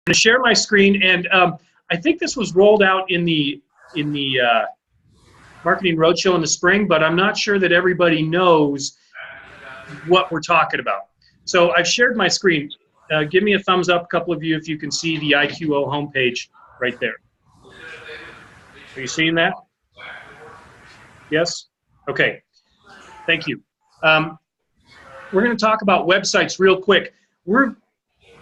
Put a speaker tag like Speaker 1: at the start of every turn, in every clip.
Speaker 1: going to share my screen, and I think this was rolled out in the Marketing Roadshow in the spring, but I'm not sure that everybody knows what we're talking about. So I've shared my screen. Give me a thumbs up, a couple of you, if you can see the IQO homepage right there. Are you seeing that? Yes? Okay. Thank you. We're going to talk about websites real quick.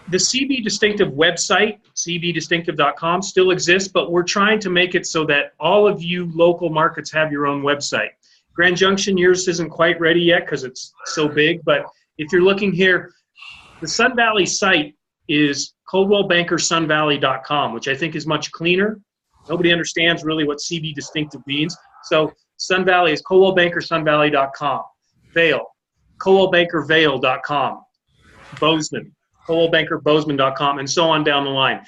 Speaker 1: The CB Distinctive website, cbdistinctive.com, still exists, but we're trying to make it so that all of you local markets have your own website. Grand Junction, yours isn't quite ready yet because it's so big, but if you're looking here, the Sun Valley site is coldwellbankersunvalley.com, which I think is much cleaner. Nobody understands really what CB Distinctive means. So Sun Valley is coldwellbankersunvalley.com. Vale, coldwellbankervale.com. Bozeman, coldwellbankerbozeman.com, and so on down the line.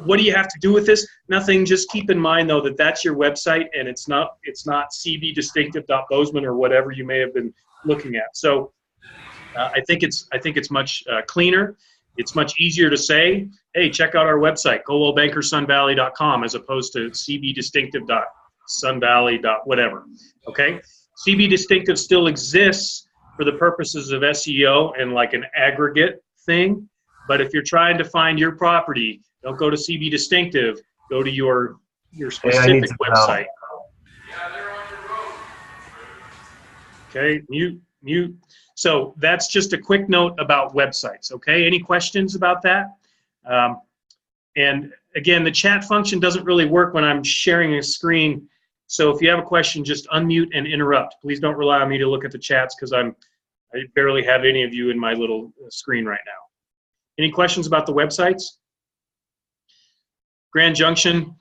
Speaker 1: What do you have to do with this? Nothing. Just keep in mind, though, that that's your website, and it's not cbdistinctive.bozeman or whatever you may have been looking at. So I think it's much cleaner. It's much easier to say, hey, check out our website, coldwellbankersunvalley.com, as opposed to cbdistinctive.sunvalley.whatever. Okay? CB Distinctive still exists for the purposes of SEO and like an aggregate thing. But if you're trying to find your property, don't go to CB Distinctive. Go to your specific website. Okay, mute. So that's just a quick note about websites. Okay, any questions about that? And again, the chat function doesn't really work when I'm sharing a screen. So if you have a question, just unmute and interrupt. Please don't rely on me to look at the chats because I barely have any of you in my little screen right now. Any questions about the websites? Grand Junction,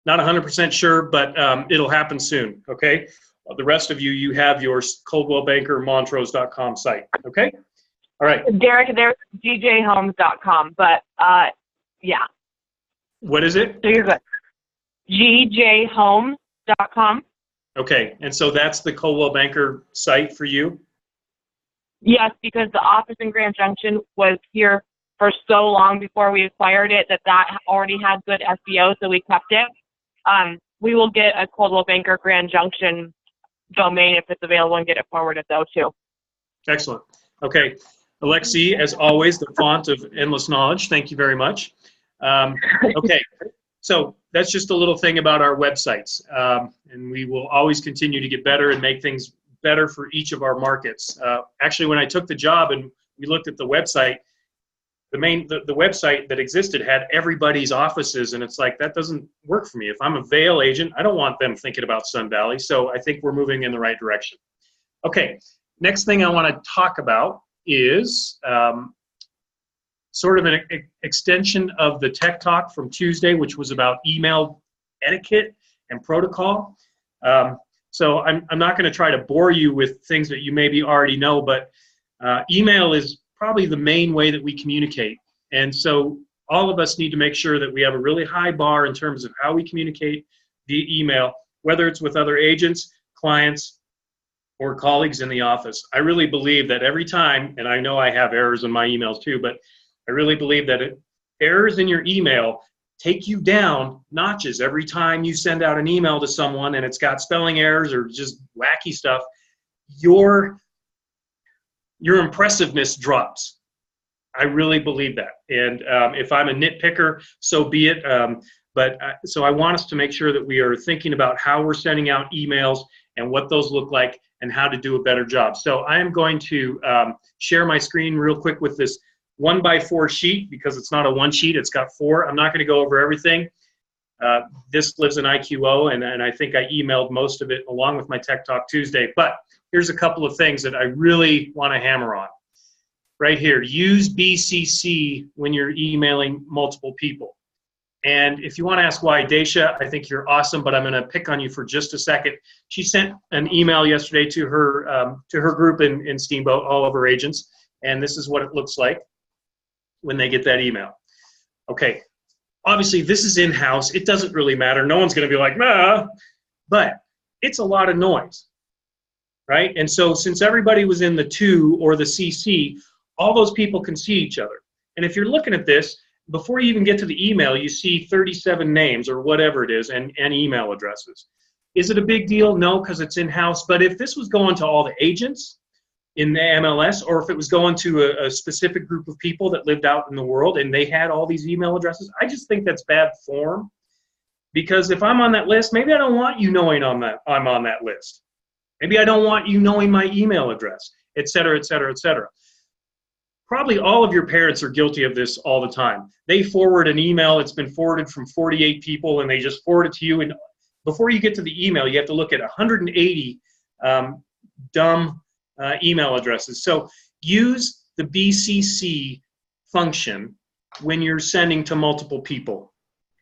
Speaker 1: not 100% sure, but it'll happen soon, okay? Well, the rest of you, you have your coldwellbankermontrose.com site, okay? All right.
Speaker 2: Derek, there's gjhomes.com, but yeah.
Speaker 1: What is it?
Speaker 2: So you're good. gjhomes.com.
Speaker 1: Okay, and so that's the Coldwell Banker site for you?
Speaker 2: Yes, because the office in Grand Junction was here for so long before we acquired it that already had good SEO, so we kept it. We will get a Coldwell Banker Grand Junction domain if it's available and get it forwarded though too. Excellent.
Speaker 1: Okay, Alexi, as always, the font of endless knowledge. Thank you very much. Okay, so that's just a little thing about our websites, and we will always continue to get better and make things better for each of our markets. Actually, when I took the job and we looked at the website, the website that existed had everybody's offices, and it's like, that doesn't work for me. If I'm a Vail agent, I don't want them thinking about Sun Valley, so I think we're moving in the right direction. Okay, next thing I want to talk about is sort of an extension of the Tech Talk from Tuesday, which was about email etiquette and protocol. So I'm not going to try to bore you with things that you maybe already know, but email is probably the main way that we communicate. And so all of us need to make sure that we have a really high bar in terms of how we communicate via email, whether it's with other agents, clients, or colleagues in the office. I really believe that every time, and I know I have errors in my emails too, but I really believe that errors in your email take you down notches every time you send out an email to someone and it's got spelling errors or just wacky stuff. Your impressiveness drops. I really believe that. And if I'm a nitpicker, so be it. So I want us to make sure that we are thinking about how we're sending out emails and what those look like and how to do a better job. So I am going to share my screen real quick with this 1x4 sheet because it's not a one sheet, it's got 4. I'm not going to go over everything. This lives in IQO, and I think I emailed most of it along with my Tech Talk Tuesday. But here's a couple of things that I really want to hammer on. Right here, use BCC when you're emailing multiple people. And if you want to ask why, Daisha, I think you're awesome, but I'm going to pick on you for just a second. She sent an email yesterday to her group in Steamboat, all of her agents, and this is what it looks like when they get that email. Okay, obviously this is in-house. It doesn't really matter. No one's going to be like, nah, but it's a lot of noise, right? And so since everybody was in the 2 or the CC, all those people can see each other. And if you're looking at this, before you even get to the email, you see 37 names or whatever it is and email addresses. Is it a big deal? No, because it's in-house. But if this was going to all the agents in the MLS, or if it was going to a specific group of people that lived out in the world and they had all these email addresses, I just think that's bad form. Because if I'm on that list, maybe I don't want you knowing I'm on that list. Maybe I don't want you knowing my email address, et cetera, et cetera, et cetera. Probably all of your parents are guilty of this all the time. They forward an email, it's been forwarded from 48 people, and they just forward it to you. And before you get to the email, you have to look at 180 dumb email addresses. So use the BCC function when you're sending to multiple people.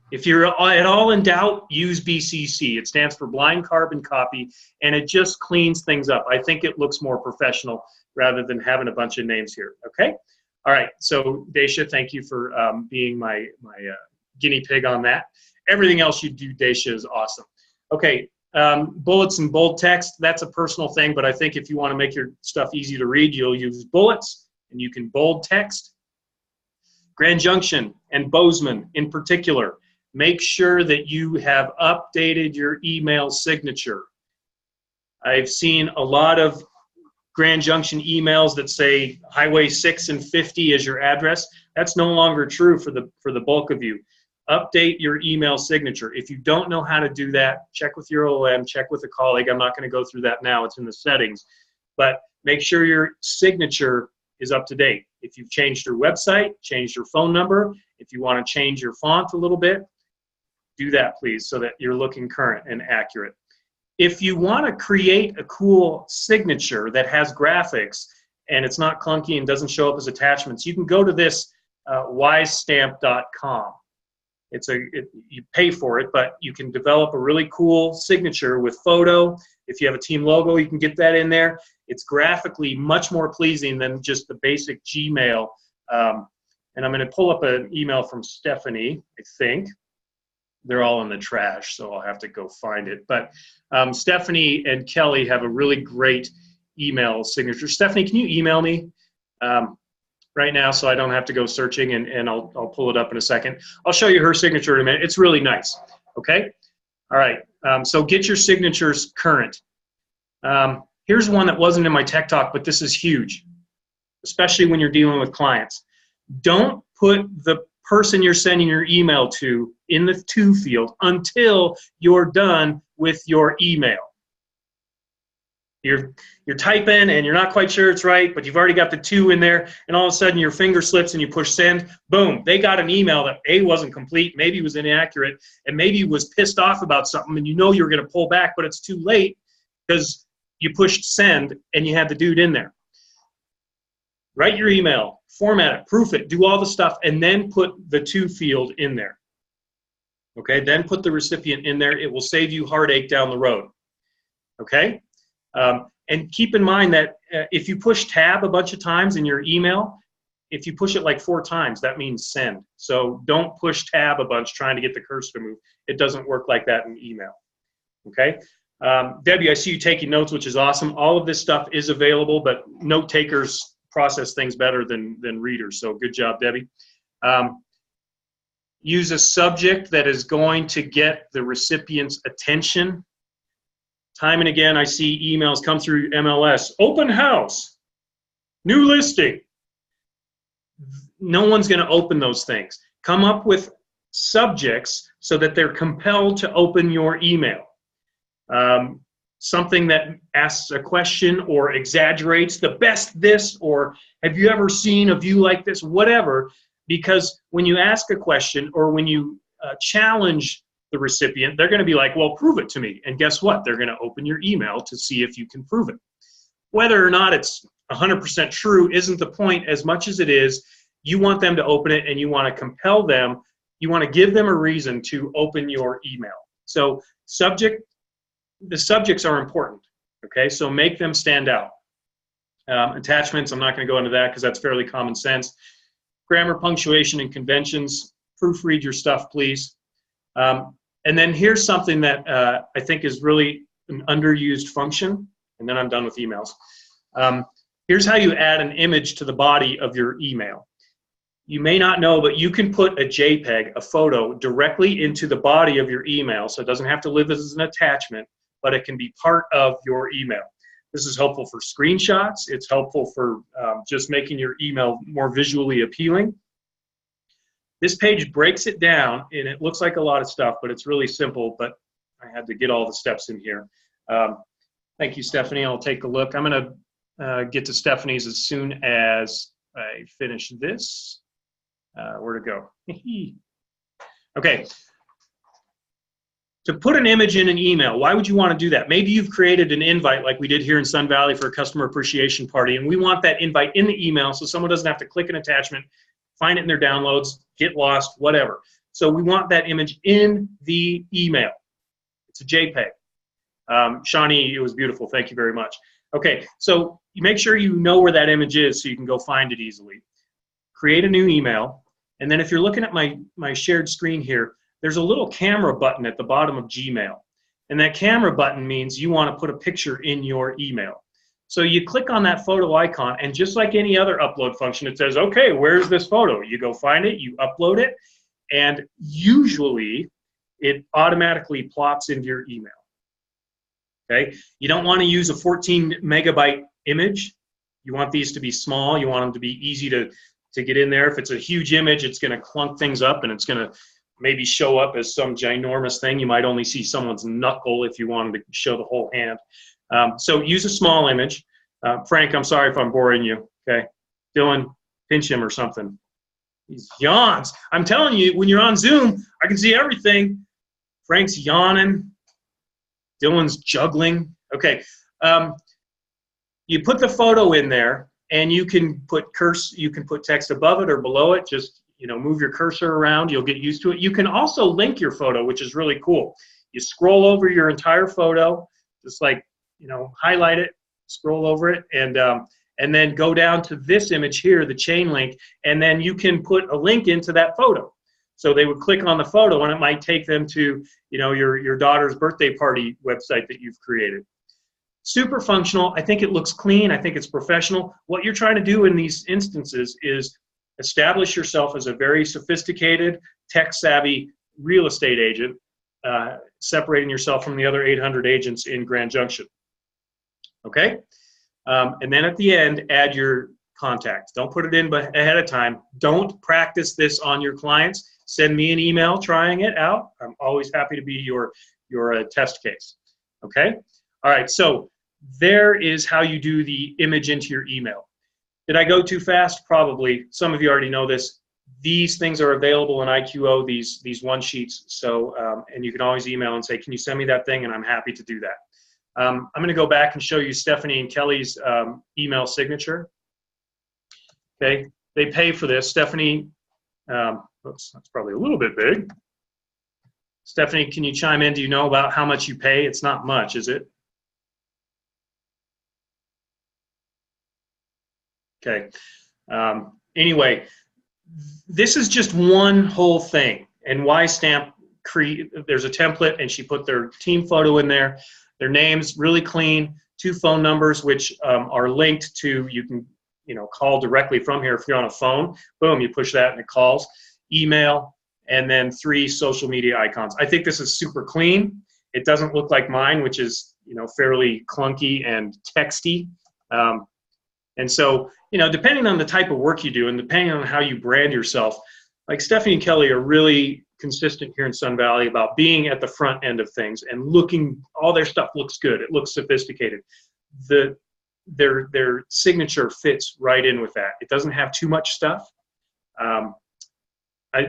Speaker 1: If you're at all in doubt, use BCC. It stands for blind carbon copy, and it just cleans things up. I think it looks more professional rather than having a bunch of names here, okay? All right, so Daisha, thank you for being my guinea pig on that. Everything else you do, Daisha, is awesome. Okay, bullets and bold text, that's a personal thing, but I think if you want to make your stuff easy to read, you'll use bullets, and you can bold text. Grand Junction and Bozeman in particular, make sure that you have updated your email signature. I've seen a lot of Grand Junction emails that say Highway 6 and 50 is your address. That's no longer true for the bulk of you. Update your email signature. If you don't know how to do that, check with your OM, check with a colleague. I'm not going to go through that now. It's in the settings. But make sure your signature is up to date. If you've changed your website, changed your phone number, if you want to change your font a little bit, do that, please, so that you're looking current and accurate. If you want to create a cool signature that has graphics and it's not clunky and doesn't show up as attachments, you can go to this wisestamp.com. You pay for it, but you can develop a really cool signature with photo. If you have a team logo, you can get that in there. It's graphically much more pleasing than just the basic Gmail. And I'm going to pull up an email from Stephanie, I think. They're all in the trash, so I'll have to go find it. But Stephanie and Kelly have a really great email signature. Stephanie, can you email me right now so I don't have to go searching, and I'll pull it up in a second. I'll show you her signature in a minute. It's really nice, okay? All right, so get your signatures current. Here's one that wasn't in my tech talk, but this is huge, especially when you're dealing with clients. Don't put the person you're sending your email to in the to field until you're done with your email. You're typing and you're not quite sure it's right, but you've already got the to in there, and all of a sudden your finger slips and you push send. Boom, they got an email that A, wasn't complete, maybe was inaccurate, and maybe was pissed off about something, and you know you're going to pull back, but it's too late because you pushed send and you had the dude in there. Write your email, format it, proof it, do all the stuff, and then put the to field in there. Okay, then put the recipient in there. It will save you heartache down the road. Okay, and keep in mind that if you push tab a bunch of times in your email, if you push it like 4 times, that means send. So don't push tab a bunch trying to get the cursor to move. It doesn't work like that in email. Okay, Debbie, I see you taking notes, which is awesome. All of this stuff is available, but note takers process things better than readers, so good job, Debbie. Use a subject that is going to get the recipient's attention. Time and again, I see emails come through MLS, open house, new listing. No one's going to open those things. Come up with subjects so that they're compelled to open your email. Something that asks a question or exaggerates the best this, or have you ever seen a view like this, whatever, because when you ask a question or when you challenge the recipient, they're going to be like, well, prove it to me. And guess what? They're going to open your email to see if you can prove it. Whether or not it's 100% true isn't the point as much as it is you want them to open it and you want to compel them, you want to give them a reason to open your email. So the subjects are important, okay? So make them stand out. Attachments, I'm not going to go into that because that's fairly common sense. Grammar, punctuation, and conventions, proofread your stuff, please. And then here's something that I think is really an underused function, and then I'm done with emails. Here's how you add an image to the body of your email. you may not know, but you can put a JPEG, a photo, directly into the body of your email. So it doesn't have to live as an attachment, but it can be part of your email. This is helpful for screenshots. It's helpful for just making your email more visually appealing. This page breaks it down, and it looks like a lot of stuff, but it's really simple, but I had to get all the steps in here. Thank you, Stephanie. I'll take a look. I'm going to get to Stephanie's as soon as I finish this. Where to go? Okay. To put an image in an email, why would you want to do that? Maybe you've created an invite like we did here in Sun Valley for a customer appreciation party, and we want that invite in the email so someone doesn't have to click an attachment, find it in their downloads, get lost, whatever. So we want that image in the email. It's a JPEG. Shawnee, it was beautiful. Thank you very much. Okay, so you make sure you know where that image is so you can go find it easily. Create a new email, and then if you're looking at my shared screen here, there's a little camera button at the bottom of Gmail. And that camera button means you want to put a picture in your email. So you click on that photo icon, and just like any other upload function, it says, okay, where's this photo? You go find it, you upload it, and usually it automatically plops into your email. Okay? You don't want to use a 14 megabyte image. You want these to be small. You want them to be easy to get in there. If it's a huge image, it's going to clunk things up, and it's going to maybe show up as some ginormous thing. You might only see someone's knuckle if you wanted to show the whole hand. So use a small image. Frank, I'm sorry if I'm boring you. Okay, Dylan, pinch him or something. He yawns. I'm telling you, when you're on Zoom, I can see everything. Frank's yawning. Dylan's juggling. Okay, you put the photo in there, and you can put text above it or below it. Just move your cursor around. You'll get used to it. You can also link your photo, which is really cool. You scroll over your entire photo, just like highlight it, scroll over it, and then go down to this image here, the chain link, and then you can put a link into that photo. So they would click on the photo, and it might take them to your daughter's birthday party website that you've created. Super functional. I think it looks clean. I think it's professional. What you're trying to do in these instances is establish yourself as a very sophisticated, tech-savvy real estate agent, separating yourself from the other 800 agents in Grand Junction. Okay? And then at the end, add your contact. Don't put it in ahead of time. Don't practice this on your clients. Send me an email trying it out. I'm always happy to be your test case. Okay? All right, so there is how you do the image into your email. Did I go too fast? Probably. Some of you already know this. These things are available in IQO, these one sheets. So, and you can always email and say, can you send me that thing? And I'm happy to do that. I'm going to go back and show you Stephanie and Kelly's email signature. Okay, they pay for this. Stephanie, oops, that's probably a little bit big. Stephanie, can you chime in? Do you know about how much you pay? It's not much, is it? Okay. Anyway, this is just one whole thing. And YStamp, there's a template, and she put their team photo in there. Their names, really clean. 2 phone numbers, which are linked to, you can call directly from here if you're on a phone. Boom, you push that and it calls. Email, and then 3 social media icons. I think this is super clean. It doesn't look like mine, which is fairly clunky and texty. And so, depending on the type of work you do and depending on how you brand yourself, like Stephanie and Kelly are really consistent here in Sun Valley about being at the front end of things and all their stuff looks good. It looks sophisticated. Their signature fits right in with that. It doesn't have too much stuff.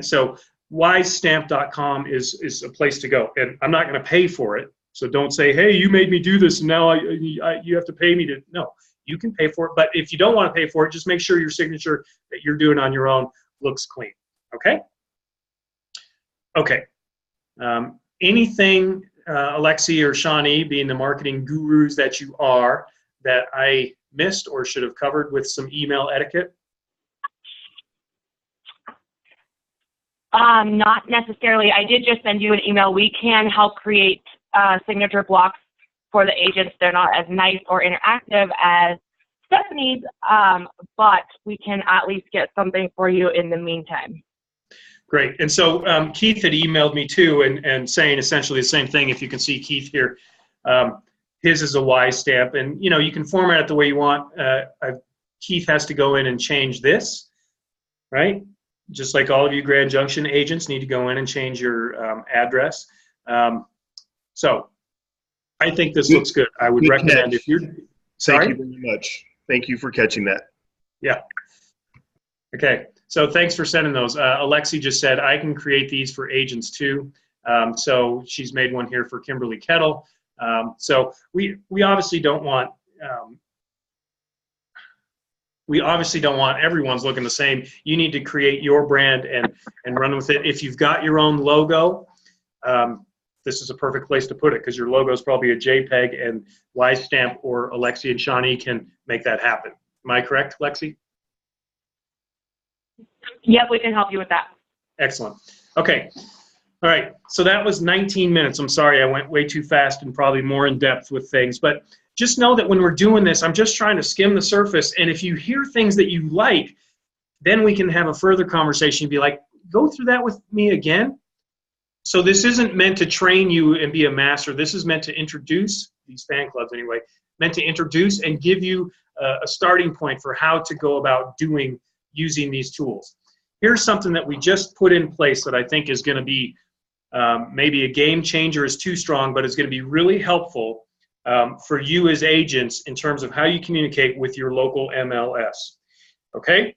Speaker 1: So wisestamp.com is a place to go. And I'm not going to pay for it. So don't say, hey, you made me do this, and now you have to pay me to. No, you can pay for it. But if you don't want to pay for it, just make sure your signature that you're doing on your own looks clean. Okay? Okay. Anything, Alexi or Shawnee, being the marketing gurus that you are, that I missed or should have covered with some email etiquette?
Speaker 2: Not necessarily. I did just send you an email. We can help create signature blocks for the agents. They're not as nice or interactive as Stephanie's, but we can at least get something for you in the meantime.
Speaker 1: Great. And so Keith had emailed me too and saying essentially the same thing. If you can see Keith here, his is a Y stamp, and you know, you can format it the way you want. Keith has to go in and change this, right? Just like all of you Grand Junction agents need to go in and change your address. So I think this looks good. I would recommend if you're sorry.
Speaker 3: Thank you very much. Thank you for catching that.
Speaker 1: Yeah. Okay. So thanks for sending those. Alexi just said I can create these for agents too. So she's made one here for Kimberly Kettle. So we obviously don't want everyone's looking the same. You need to create your brand and run with it. If you've got your own logo, this is a perfect place to put it because your logo is probably a JPEG, and Y Stamp or Alexi and Shawnee can make that happen. Am I correct, Lexi?
Speaker 2: Yep, we can help you with that.
Speaker 1: Excellent. Okay. All right. So that was 19 minutes. I'm sorry I went way too fast and probably more in depth with things. But just know that when we're doing this, I'm just trying to skim the surface. And if you hear things that you like, then we can have a further conversation and be like, go through that with me again. So this isn't meant to train you and be a master. This is meant to introduce, these fan clubs anyway, meant to introduce and give you a starting point for how to go about using these tools. Here's something that we just put in place that I think is going to be maybe a game changer is too strong, but it's going to be really helpful for you as agents in terms of how you communicate with your local MLS. Okay?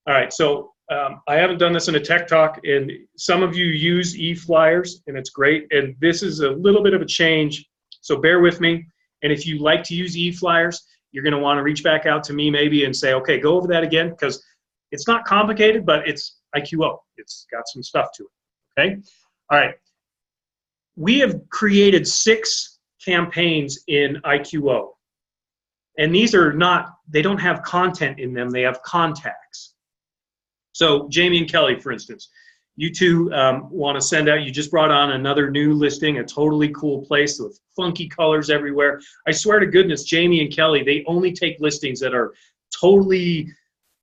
Speaker 1: All right, so I haven't done this in a tech talk, and some of you use eflyers, and it's great, and this is a little bit of a change, so bear with me. And if you like to use eflyers, you're going to want to reach back out to me maybe and say, okay, go over that again, because it's not complicated, but it's IQO. It's got some stuff to it, okay? All right. We have created 6 campaigns in IQO, and these are not, they don't have content in them, they have contacts. So Jamie and Kelly, for instance, you two want to send out, you just brought on another new listing, a totally cool place with funky colors everywhere. I swear to goodness, Jamie and Kelly, they only take listings that are totally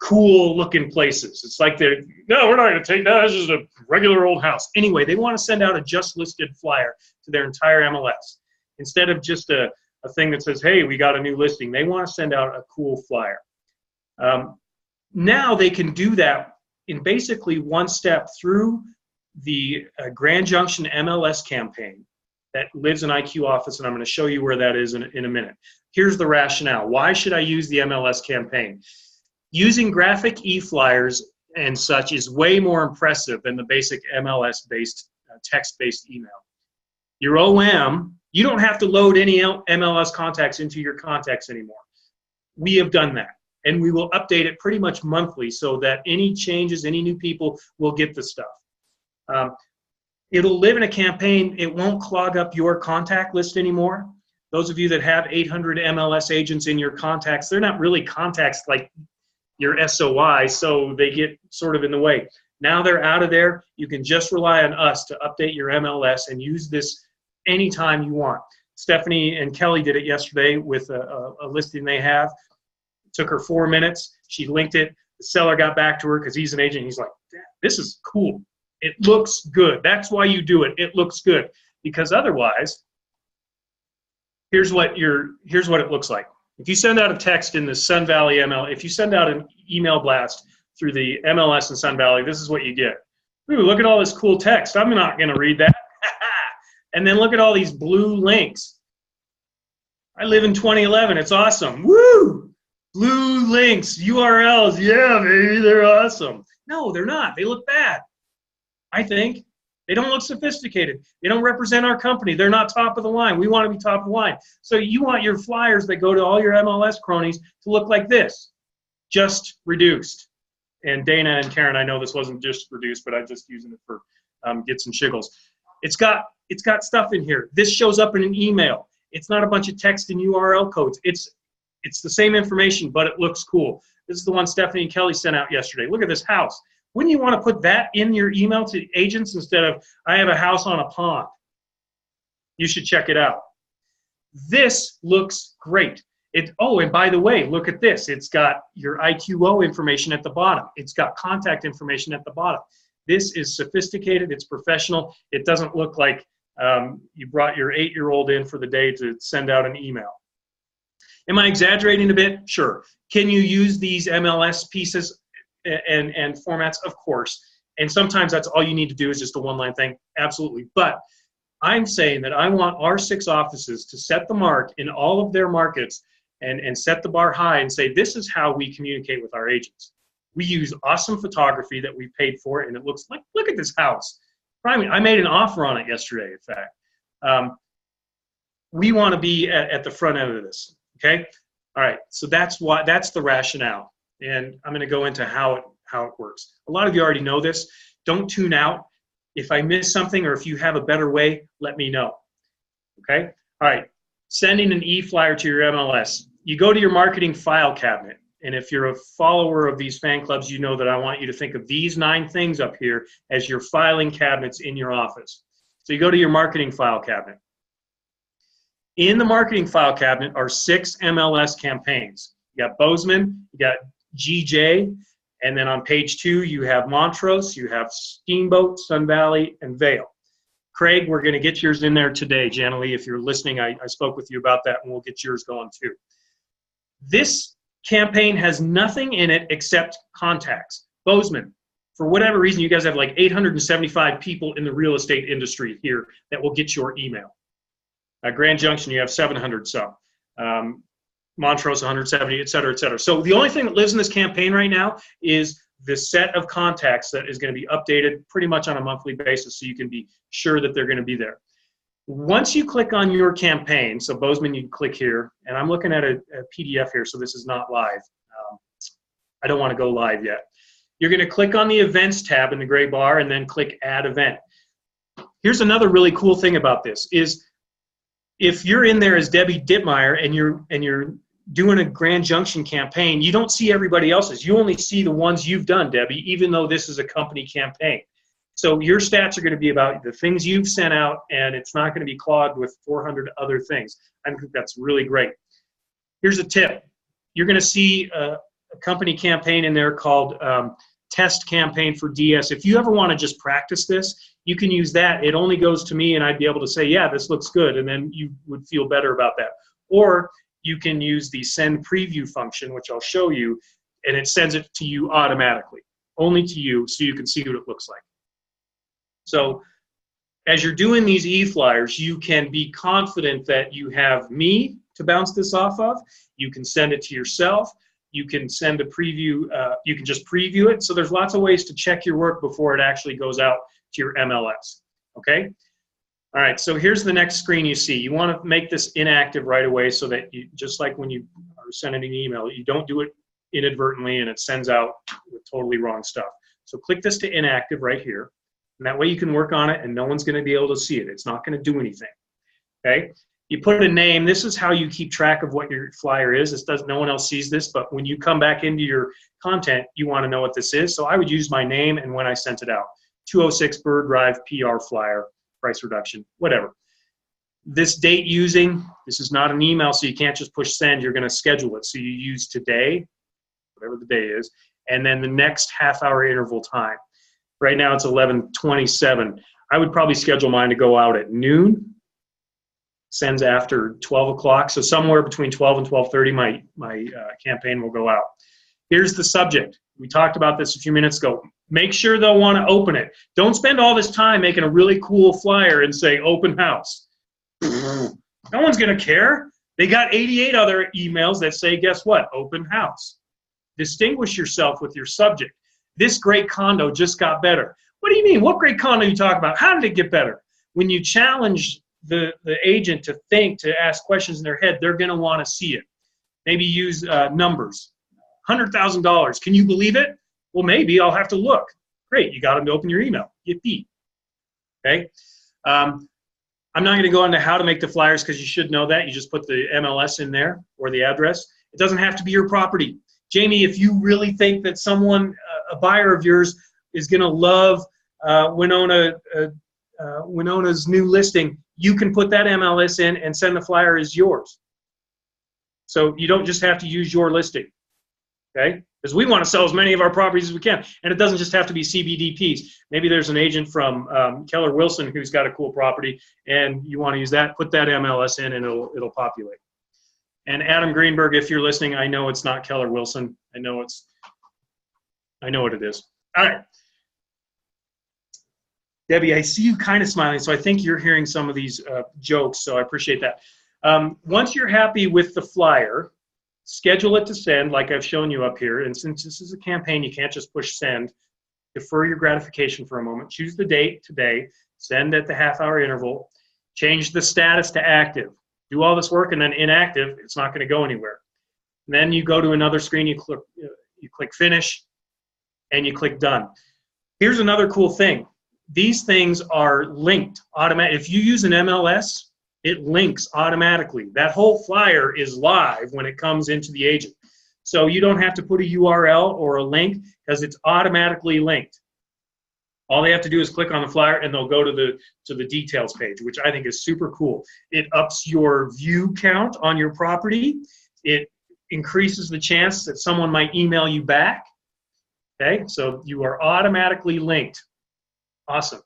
Speaker 1: cool looking places. It's like no, we're not going to take that. This is a regular old house. Anyway, they want to send out a just listed flyer to their entire MLS. Instead of just a thing that says, hey, we got a new listing, they want to send out a cool flyer. Now they can do that in basically one step through the Grand Junction MLS campaign that lives in IQ office, and I'm going to show you where that is in a minute. Here's the rationale. Why should I use the MLS campaign? Using graphic e-flyers and such is way more impressive than the basic MLS-based, text-based email. Your OM, you don't have to load any MLS contacts into your contacts anymore. We have done that, and we will update it pretty much monthly so that any changes, any new people will get the stuff. It'll live in a campaign. It won't clog up your contact list anymore. Those of you that have 800 MLS agents in your contacts, they're not really contacts like your SOI, so they get sort of in the way. Now they're out of there. You can just rely on us to update your MLS and use this anytime you want. Stephanie and Kelly did it yesterday with a listing they have. It took her 4 minutes. She linked it. The seller got back to her because he's an agent. He's like, this is cool. It looks good. That's why you do it. It looks good. Because otherwise, here's what it looks like. If you send out a text in the Sun Valley ML, if you send out an email blast through the MLS in Sun Valley, this is what you get. Ooh, look at all this cool text. I'm not going to read that. And then look at all these blue links. I live in 2011. It's awesome. Woo! Blue links, URLs. Yeah, baby, they're awesome. No, they're not. They look bad, I think. They don't look sophisticated. They don't represent our company. They're not top of the line. We want to be top of the line. So you want your flyers that go to all your MLS cronies to look like this, just reduced. And Dana and Karen, I know this wasn't just reduced, but I'm just using it for gets and shiggles. It's got stuff in here. This shows up in an email. It's not a bunch of text and URL codes. It's the same information, but it looks cool. This is the one Stephanie and Kelly sent out yesterday. Look at this house. Wouldn't you want to put that in your email to agents instead of, I have a house on a pond? You should check it out. This looks great. Oh, and by the way, look at this. It's got your IQO information at the bottom. It's got contact information at the bottom. This is sophisticated. It's professional. It doesn't look like you brought your 8-year-old in for the day to send out an email. Am I exaggerating a bit? Sure. Can you use these MLS pieces and formats? Of course. And sometimes that's all you need to do is just a one-line thing. Absolutely. But I'm saying that I want our 6 offices to set the mark in all of their markets and set the bar high and say, this is how we communicate with our agents. We use awesome photography that we paid for, and it looks like, look at this house. I made an offer on it yesterday, in fact. We want to be at the front end of this, okay? All right, so that's the rationale, and I'm going to go into how it works. A lot of you already know this. Don't tune out. If I miss something or if you have a better way, let me know, okay? All right, sending an e-flyer to your MLS. You go to your marketing file cabinet, and if you're a follower of these fan clubs, you know that I want you to think of these 9 things up here as your filing cabinets in your office. So you go to your marketing file cabinet. In the marketing file cabinet are 6 MLS campaigns. You got Bozeman, you got GJ, and then on page 2 you have Montrose, you have Steamboat, Sun Valley, and Vail. Craig, we're going to get yours in there today. Generally, if you're listening, I spoke with you about that, and we'll get yours going too. This campaign has nothing in it except contacts. Bozeman, for whatever reason, you guys have like 875 people in the real estate industry here that will get your email. Grand Junction, you have 700 some. Montrose, 170, et cetera, et cetera. So the only thing that lives in this campaign right now is the set of contacts that is going to be updated pretty much on a monthly basis, so you can be sure that they're going to be there. Once you click on your campaign, so Bozeman, you can click here, and I'm looking at a PDF here, so this is not live. I don't want to go live yet. You're going to click on the Events tab in the gray bar and then click Add Event. Here's another really cool thing about this is if you're in there as Debbie Dittmeyer and you're doing a Grand Junction campaign, you don't see everybody else's. You only see the ones you've done, Debbie, even though this is a company campaign. So your stats are going to be about the things you've sent out, and it's not going to be clogged with 400 other things. I think that's really great. Here's a tip. You're going to see a company campaign in there called Test Campaign for DS. If you ever want to just practice this, you can use that. It only goes to me, and I'd be able to say, yeah, this looks good, and then you would feel better about that. Or you can use the Send Preview function, which I'll show you, and it sends it to you automatically, only to you, so you can see what it looks like. So as you're doing these e-flyers, you can be confident that you have me to bounce this off of. You can send it to yourself. You can send a preview. You can just preview it. So there's lots of ways to check your work before it actually goes out to your MLS. Okay? All right, so here's the next screen you see. You want to make this inactive right away so that you, just like when you are sending an email, you don't do it inadvertently and it sends out with totally wrong stuff. So click this to inactive right here. And that way you can work on it and no one's going to be able to see it. It's not going to do anything. Okay? You put a name. This is how you keep track of what your flyer is. No one else sees this, but when you come back into your content, you want to know what this is. So I would use my name and when I sent it out. 206 Bird Drive PR flyer, price reduction, whatever. This date using, this is not an email, so you can't just push send. You're going to schedule it. So you use today, whatever the day is, and then the next half-hour interval time. Right now it's 11:27. I would probably schedule mine to go out at noon. Sends after 12 o'clock. So somewhere between 12 and 12:30, my campaign will go out. Here's the subject. We talked about this a few minutes ago. Make sure they'll want to open it. Don't spend all this time making a really cool flyer and say open house. No one's going to care. They got 88 other emails that say, guess what? Open house. Distinguish yourself with your subject. This great condo just got better. What do you mean? What great condo are you talking about? How did it get better? When you challenge the agent to think, to ask questions in their head, they're going to want to see it. Maybe use numbers. $100,000. Can you believe it? Well, maybe I'll have to look. Great, you got them to open your email. Yippee. Okay. I'm not going to go into how to make the flyers because you should know that. You just put the MLS in there or the address. It doesn't have to be your property. Jamie, if you really think that someone, a buyer of yours, is going to love Winona's new listing, you can put that MLS in and send the flyer as yours. So you don't just have to use your listing, okay? Because we want to sell as many of our properties as we can. And it doesn't just have to be CBDPs. Maybe there's an agent from Keller Wilson who's got a cool property, and you want to use that, put that MLS in, and it'll populate. And Adam Greenberg, if you're listening, I know it's not Keller Wilson. I know what it is. All right. Debbie, I see you kind of smiling, so I think you're hearing some of these jokes, so I appreciate that. Once you're happy with the flyer, schedule it to send like I've shown you up here. And since this is a campaign, you can't just push send. Defer your gratification for a moment. Choose the date today. Send at the half-hour interval. Change the status to active. Do all this work, and then inactive, it's not going to go anywhere. And then you go to another screen, you click finish, and you click done. Here's another cool thing. These things are linked automatically. If you use an MLS, it links automatically. That whole flyer is live when it comes into the agent. So you don't have to put a URL or a link because it's automatically linked. All they have to do is click on the flyer and they'll go to the details page, which I think is super cool. It ups your view count on your property. It increases the chance that someone might email you back. Okay, so you are automatically linked. Awesome.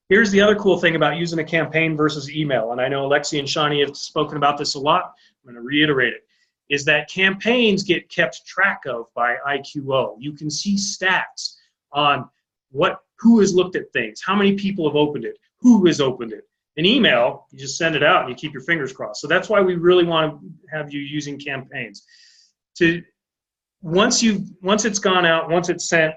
Speaker 1: Here's the other cool thing about using a campaign versus email, and I know Alexi and Shawnee have spoken about this a lot. I'm going to reiterate it, is that campaigns get kept track of by IQO. You can see stats on who has looked at things, how many people have opened it, who has opened it. An email, you just send it out and you keep your fingers crossed. So that's why we really want to have you using campaigns. Once it's gone out, once it's sent,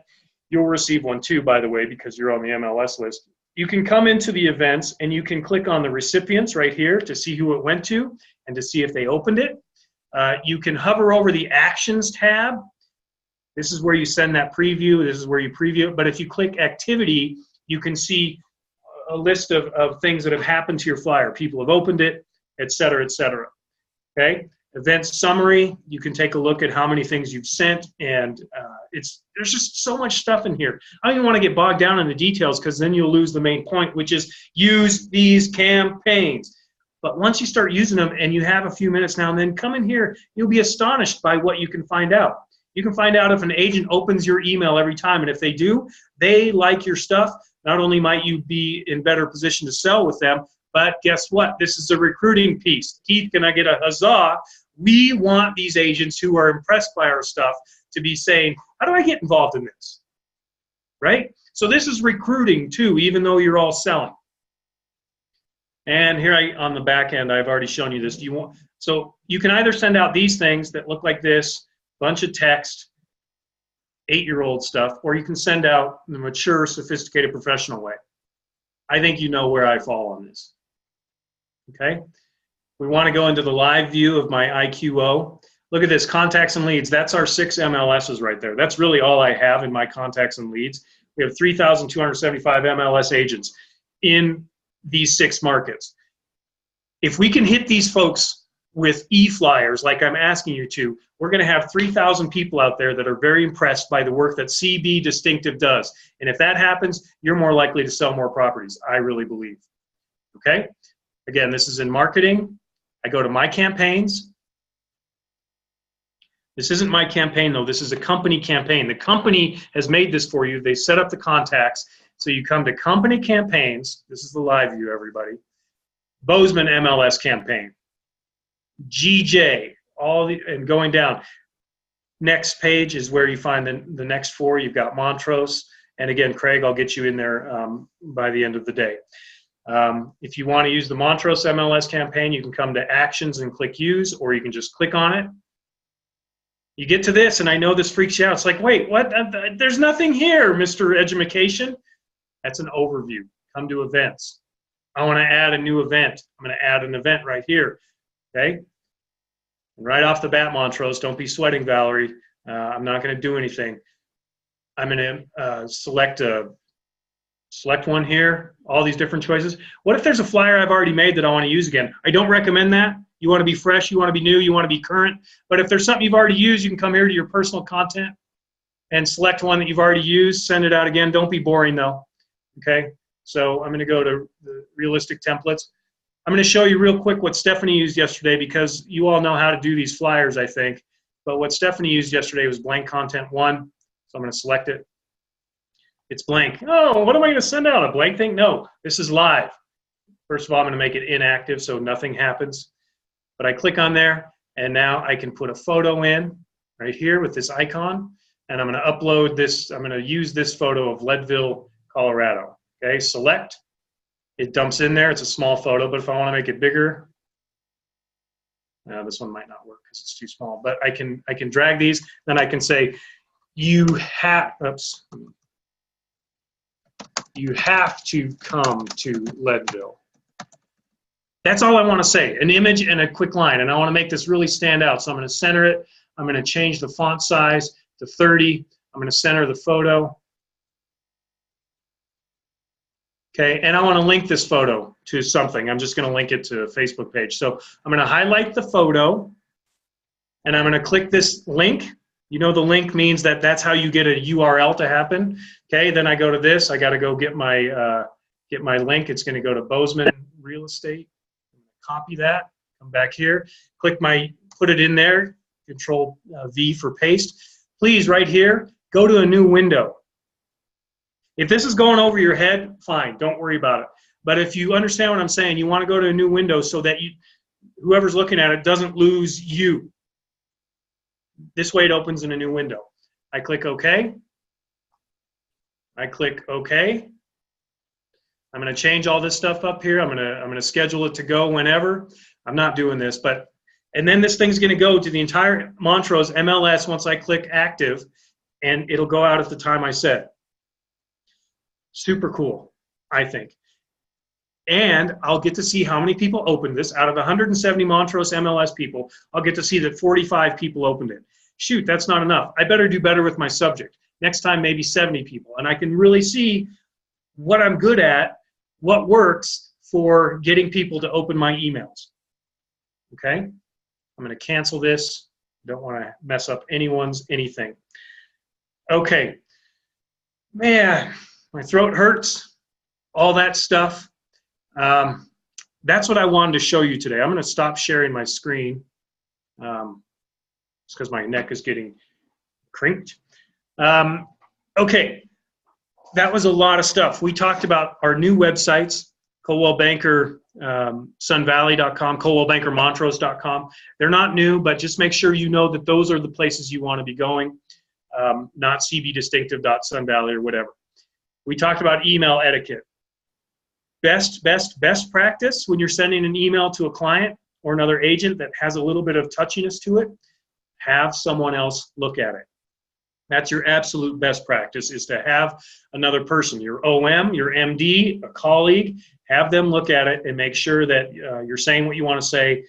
Speaker 1: you'll receive one too, by the way, because you're on the MLS list. You can come into the events and you can click on the recipients right here to see who it went to and to see if they opened it. You can hover over the Actions tab. This is where you send that preview. This is where you preview it. But if you click Activity, you can see a list of things that have happened to your flyer. People have opened it, et cetera, et cetera. Okay? Event summary, you can take a look at how many things you've sent, and there's just so much stuff in here. I don't even want to get bogged down in the details because then you'll lose the main point, which is use these campaigns. But once you start using them and you have a few minutes now and then, come in here, you'll be astonished by what you can find out. You can find out if an agent opens your email every time, and if they do, they like your stuff. Not only might you be in better position to sell with them, but guess what? This is a recruiting piece. Keith, can I get a huzzah? We want these agents who are impressed by our stuff to be saying, how do I get involved in this? Right? So this is recruiting too, even though you're all selling. And here on the back end, I've already shown you this. So you can either send out these things that look like this, bunch of text, 8-year-old stuff, or you can send out the mature, sophisticated, professional way. I think you know where I fall on this. Okay? We want to go into the live view of my IQO. Look at this, contacts and leads. That's our 6 MLSs right there. That's really all I have in my contacts and leads. We have 3,275 MLS agents in these 6 markets. If we can hit these folks with e-flyers like I'm asking you to, we're going to have 3,000 people out there that are very impressed by the work that CB Distinctive does. And if that happens, you're more likely to sell more properties, I really believe. Okay? Again, this is in marketing. I go to My Campaigns. This isn't my campaign, though. This is a company campaign. The company has made this for you. They set up the contacts. So you come to Company Campaigns. This is the live view, everybody. Bozeman MLS Campaign. GJ, and going down. Next page is where you find the next 4. You've got Montrose. And again, Craig, I'll get you in there by the end of the day. If you want to use the Montrose MLS campaign, you can come to Actions and click Use, or you can just click on it. You get to this, and I know this freaks you out. It's like, wait, what? There's nothing here, Mr. Edumacation. That's an overview. Come to Events. I want to add a new event. I'm going to add an event right here. Okay? And right off the bat, Montrose, don't be sweating, Valerie. I'm not going to do anything. I'm going to select one here, all these different choices. What if there's a flyer I've already made that I want to use again? I don't recommend that. You want to be fresh, you want to be new, you want to be current. But if there's something you've already used, you can come here to your personal content and select one that you've already used, send it out again. Don't be boring, though. Okay? So I'm going to go to the realistic templates. I'm going to show you real quick what Stephanie used yesterday, because you all know how to do these flyers, I think. But what Stephanie used yesterday was blank content 1. So I'm going to select it. It's blank. Oh, what am I going to send out? A blank thing? No, this is live. First of all, I'm going to make it inactive so nothing happens. But I click on there, and now I can put a photo in right here with this icon. And I'm going to upload this. I'm going to use this photo of Leadville, Colorado. Okay, select. It dumps in there. It's a small photo, but if I want to make it bigger, this one might not work because it's too small. But I can drag these. Then I can say, you have to come to Leadville. That's all I want to say, an image and a quick line. And I want to make this really stand out. So I'm going to center it. I'm going to change the font size to 30. I'm going to center the photo. Okay, and I want to link this photo to something. I'm just going to link it to a Facebook page. So I'm going to highlight the photo, and I'm going to click this link. You know the link means that that's how you get a URL to happen. Okay, then I go to this. I got to go get my link. It's going to go to Bozeman Real Estate. Copy that. Come back here. Put it in there. Control V for paste. Please, right here, go to a new window. If this is going over your head, fine. Don't worry about it. But if you understand what I'm saying, you want to go to a new window so that whoever's looking at it doesn't lose you. This way it opens in a new window. I click OK. I click OK. I'm going to change all this stuff up here. I'm going to schedule it to go whenever. I'm not doing this, and then this thing's going to go to the entire Montrose MLS once I click active, and it'll go out at the time I said. Super cool, I think. And I'll get to see how many people opened this. Out of 170 Montrose MLS people, I'll get to see that 45 people opened it. Shoot, that's not enough. I better do better with my subject. Next time, maybe 70 people. And I can really see what I'm good at, what works for getting people to open my emails. Okay? I'm going to cancel this. Don't want to mess up anyone's anything. Okay. Man, my throat hurts. All that stuff. That's what I wanted to show you today. I'm going to stop sharing my screen. It's because my neck is getting crinked. Okay. That was a lot of stuff. We talked about our new websites, Coldwell Banker, sunvalley.com, coldwellbankermontrose.com. They're not new, but just make sure you know that those are the places you want to be going, not cbdistinctive.sunvalley or whatever. We talked about email etiquette. Best practice when you're sending an email to a client or another agent that has a little bit of touchiness to it, have someone else look at it. That's your absolute best practice, is to have another person, your OM, your MD, a colleague, have them look at it and make sure that you're saying what you want to say.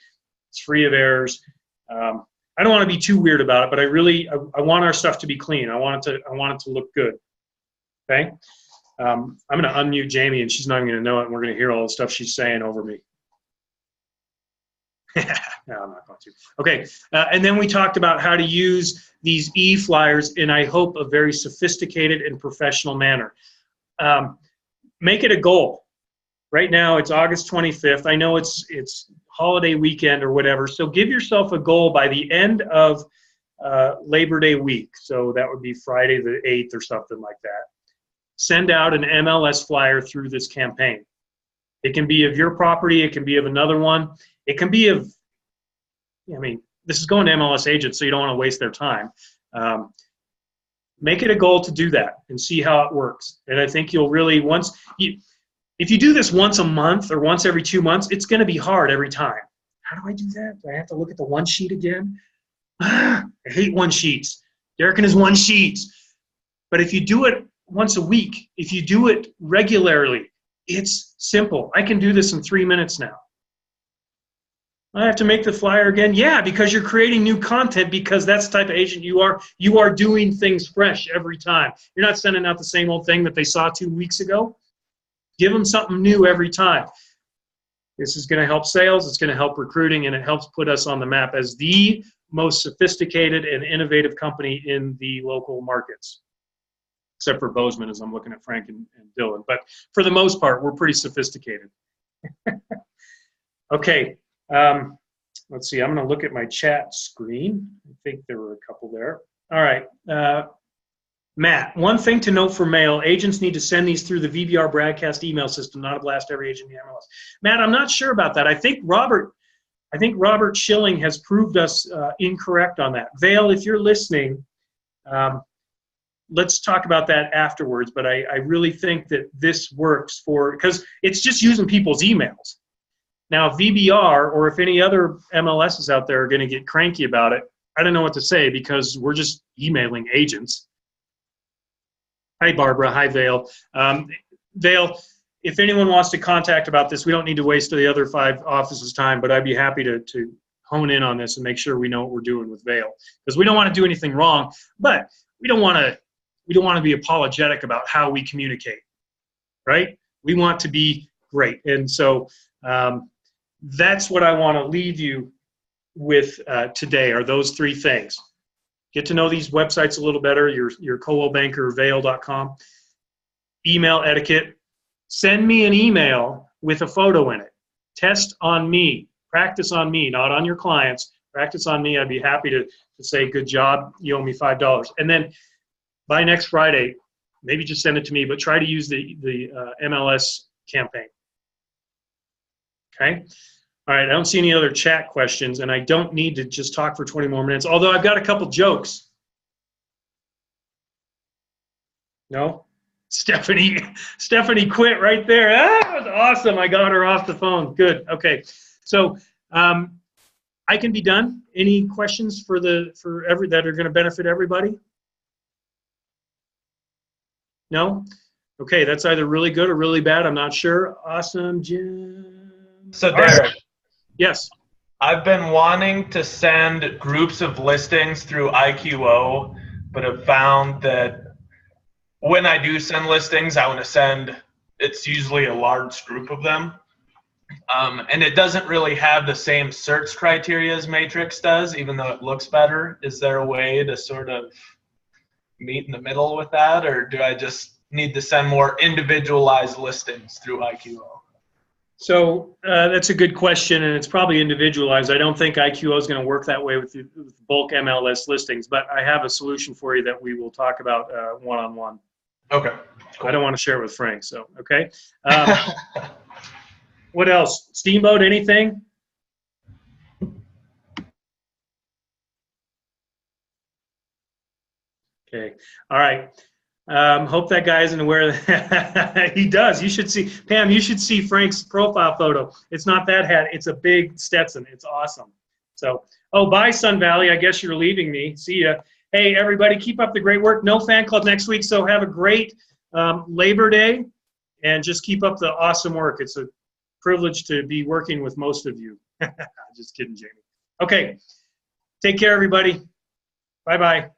Speaker 1: It's free of errors. I don't want to be too weird about it, but I want our stuff to be clean. I want it to look good. Okay? I'm going to unmute Jamie, and she's not even going to know it, and we're going to hear all the stuff she's saying over me. No, I'm not going to. Okay, and then we talked about how to use these e-flyers in, I hope, a very sophisticated and professional manner. Make it a goal. Right now, it's August 25th. I know it's holiday weekend or whatever, so give yourself a goal by the end of Labor Day week. So that would be Friday the 8th or something like that. Send out an MLS flyer through this campaign. It can be of your property. It can be of another one. It can be of, I mean, this is going to MLS agents, so you don't want to waste their time. Make it a goal to do that and see how it works. And I think you'll really, if you do this once a month or once every 2 months, it's going to be hard every time. How do I do that? Do I have to look at the one sheet again? I hate one sheets. Derek and his one sheets. But if you do it once a week, if you do it regularly, it's simple. I can do this in 3 minutes now. I have to make the flyer again? Yeah, because you're creating new content, because that's the type of agent you are. You are doing things fresh every time. You're not sending out the same old thing that they saw 2 weeks ago. Give them something new every time. This is going to help sales, it's going to help recruiting, and it helps put us on the map as the most sophisticated and innovative company in the local markets. Except for Bozeman, as I'm looking at Frank and Dylan. But for the most part, we're pretty sophisticated. Okay. Let's see. I'm going to look at my chat screen. I think there were a couple there. All right. Matt, one thing to note for mail, agents need to send these through the VBR broadcast email system, not a blast every agent in the MLS. Matt, I'm not sure about that. I think Robert Schilling has proved us incorrect on that. Vale, if you're listening, let's talk about that afterwards, but I really think that this works because it's just using people's emails. Now, if VBR or if any other MLSs out there are going to get cranky about it, I don't know what to say because we're just emailing agents. Hi, Barbara. Hi, Vale. Vale, if anyone wants to contact about this, we don't need to waste the other 5 offices' time, but I'd be happy to hone in on this and make sure we know what we're doing with Vale. Because we don't want to do anything wrong, but we don't want to be apologetic about how we communicate, right? We want to be great. And so that's what I want to leave you with today are those 3 things. Get to know these websites a little better, your Coldwell Banker, Vail.com. Email etiquette. Send me an email with a photo in it. Test on me. Practice on me, not on your clients. Practice on me. I'd be happy to say, good job, you owe me $5. And then by next Friday, maybe just send it to me, but try to use the MLS campaign. Okay? All right, I don't see any other chat questions, and I don't need to just talk for 20 more minutes, although I've got a couple jokes. No? Stephanie quit right there. That was awesome. I got her off the phone. Good. Okay. So I can be done. Any questions that are going to benefit everybody? No? Okay, that's either really good or really bad. I'm not sure. Awesome, Jim.
Speaker 4: So Derek.
Speaker 1: Yes.
Speaker 4: I've been wanting to send groups of listings through IQO, but have found that when I do send listings, I want to send, it's usually a large group of them. And it doesn't really have the same search criteria as Matrix does, even though it looks better. Is there a way to sort of meet in the middle with that, or do I just need to send more individualized listings through IQO?
Speaker 1: So that's a good question, and it's probably individualized. I don't think IQO is going to work that way with bulk MLS listings, but I have a solution for you that we will talk about one-on-one.
Speaker 4: Okay. Cool.
Speaker 1: I don't want to share it with Frank, so okay. What else? Steamboat, anything? Okay. All right. Hope that guy isn't aware of that. He does. You should see, Pam, you should see Frank's profile photo. It's not that hat. It's a big Stetson. It's awesome. So, oh, bye, Sun Valley. I guess you're leaving me. See ya. Hey, everybody, keep up the great work. No fan club next week, so have a great Labor Day, and just keep up the awesome work. It's a privilege to be working with most of you. Just kidding, Jamie. Okay. Take care, everybody. Bye-bye.